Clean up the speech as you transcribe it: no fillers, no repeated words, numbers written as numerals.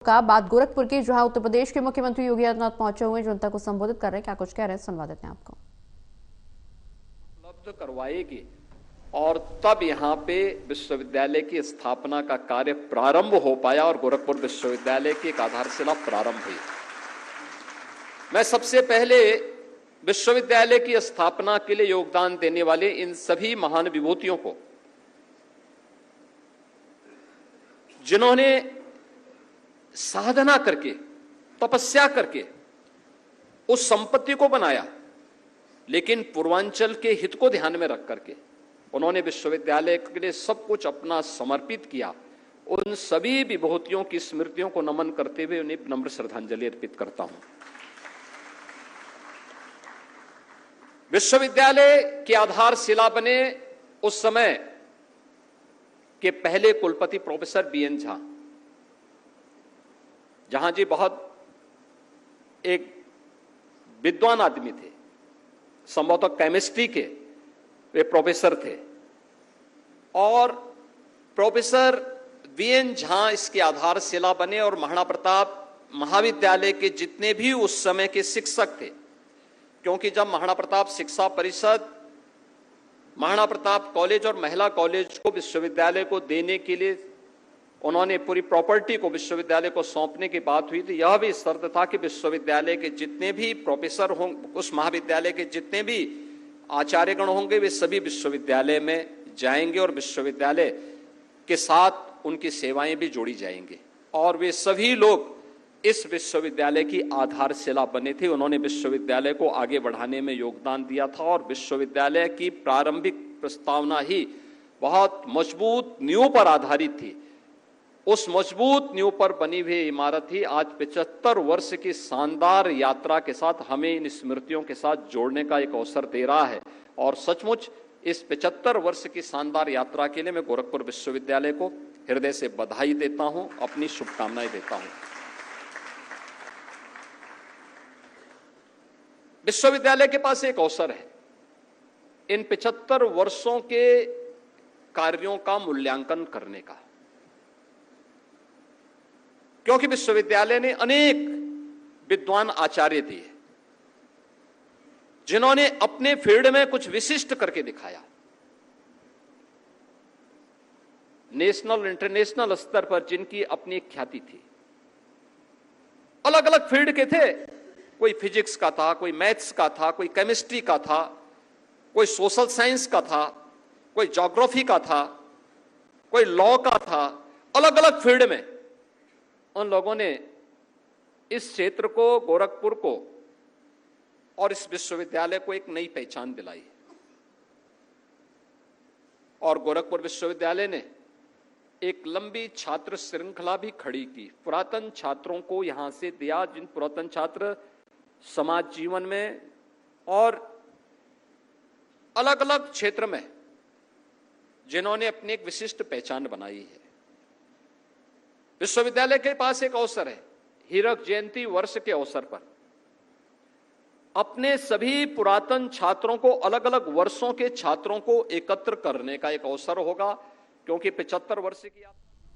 का बात गोरखपुर की, जहां उत्तर प्रदेश के मुख्यमंत्री योगी आदित्यनाथ पहुंचे हुए जनता को संबोधित कर रहे हैं। क्या कुछ कह रहे हैं, सुनवा देते हैं आपको। उपलब्ध करवाएगी और तब यहाँ पे विश्वविद्यालय की स्थापना का कार्य प्रारंभ हो पाया और गोरखपुर विश्वविद्यालय की एक आधारशिला प्रारंभ हुई। मैं सबसे पहले विश्वविद्यालय की स्थापना के लिए योगदान देने वाले इन सभी महान विभूतियों को, जिन्होंने साधना करके, तपस्या करके उस संपत्ति को बनाया, लेकिन पूर्वांचल के हित को ध्यान में रख करके उन्होंने विश्वविद्यालय के लिए सब कुछ अपना समर्पित किया। उन सभी विभूतियों की स्मृतियों को नमन करते हुए उन्हें नम्र श्रद्धांजलि अर्पित करता हूं। विश्वविद्यालय की आधारशिला बने उस समय के पहले कुलपति प्रोफेसर बीएन झा। जहां जी बहुत एक विद्वान आदमी थे, संभवतः केमिस्ट्री के वे प्रोफेसर थे, और प्रोफेसर बीएन झा इसकी आधारशिला बने। और महाराणा प्रताप महाविद्यालय के जितने भी उस समय के शिक्षक थे, क्योंकि जब महाराणा प्रताप शिक्षा परिषद, महाराणा प्रताप कॉलेज और महिला कॉलेज को विश्वविद्यालय को देने के लिए उन्होंने पूरी प्रॉपर्टी को विश्वविद्यालय को सौंपने की बात हुई थी, यह भी शर्त था कि विश्वविद्यालय के जितने भी प्रोफेसर होंगे, उस महाविद्यालय के जितने भी आचार्यगण होंगे, वे सभी विश्वविद्यालय में जाएंगे और विश्वविद्यालय के साथ उनकी सेवाएं भी जोड़ी जाएंगी। और वे सभी लोग इस विश्वविद्यालय की आधारशिला बने थे। उन्होंने विश्वविद्यालय को आगे बढ़ाने में योगदान दिया था और विश्वविद्यालय की प्रारंभिक प्रस्तावना ही बहुत मजबूत नींव पर आधारित थी। उस मजबूत नींव पर बनी हुई इमारत ही आज 75 वर्ष की शानदार यात्रा के साथ हमें इन स्मृतियों के साथ जोड़ने का एक अवसर दे रहा है। और सचमुच इस 75 वर्ष की शानदार यात्रा के लिए मैं गोरखपुर विश्वविद्यालय को हृदय से बधाई देता हूं, अपनी शुभकामनाएं देता हूं। विश्वविद्यालय के पास एक अवसर है इन 75 वर्षों के कार्यों का मूल्यांकन करने का, क्योंकि विश्वविद्यालय ने अनेक विद्वान आचार्य दिए, जिन्होंने अपने फील्ड में कुछ विशिष्ट करके दिखाया। नेशनल इंटरनेशनल स्तर पर जिनकी अपनी ख्याति थी, अलग अलग फील्ड के थे। कोई फिजिक्स का था, कोई मैथ्स का था, कोई केमिस्ट्री का था, कोई सोशल साइंस का था, कोई ज्योग्राफी का था, कोई लॉ का था। अलग अलग फील्ड में उन लोगों ने इस क्षेत्र को, गोरखपुर को और इस विश्वविद्यालय को एक नई पहचान दिलाई। और गोरखपुर विश्वविद्यालय ने एक लंबी छात्र श्रृंखला भी खड़ी की, पुरातन छात्रों को यहां से दिया, जिन पुरातन छात्र समाज जीवन में और अलग अलग क्षेत्र में जिन्होंने अपनी एक विशिष्ट पहचान बनाई है। विश्वविद्यालय के पास एक अवसर है, हीरक जयंती वर्ष के अवसर पर अपने सभी पुरातन छात्रों को, अलग अलग वर्षों के छात्रों को एकत्र करने का एक अवसर होगा, क्योंकि 75 वर्ष की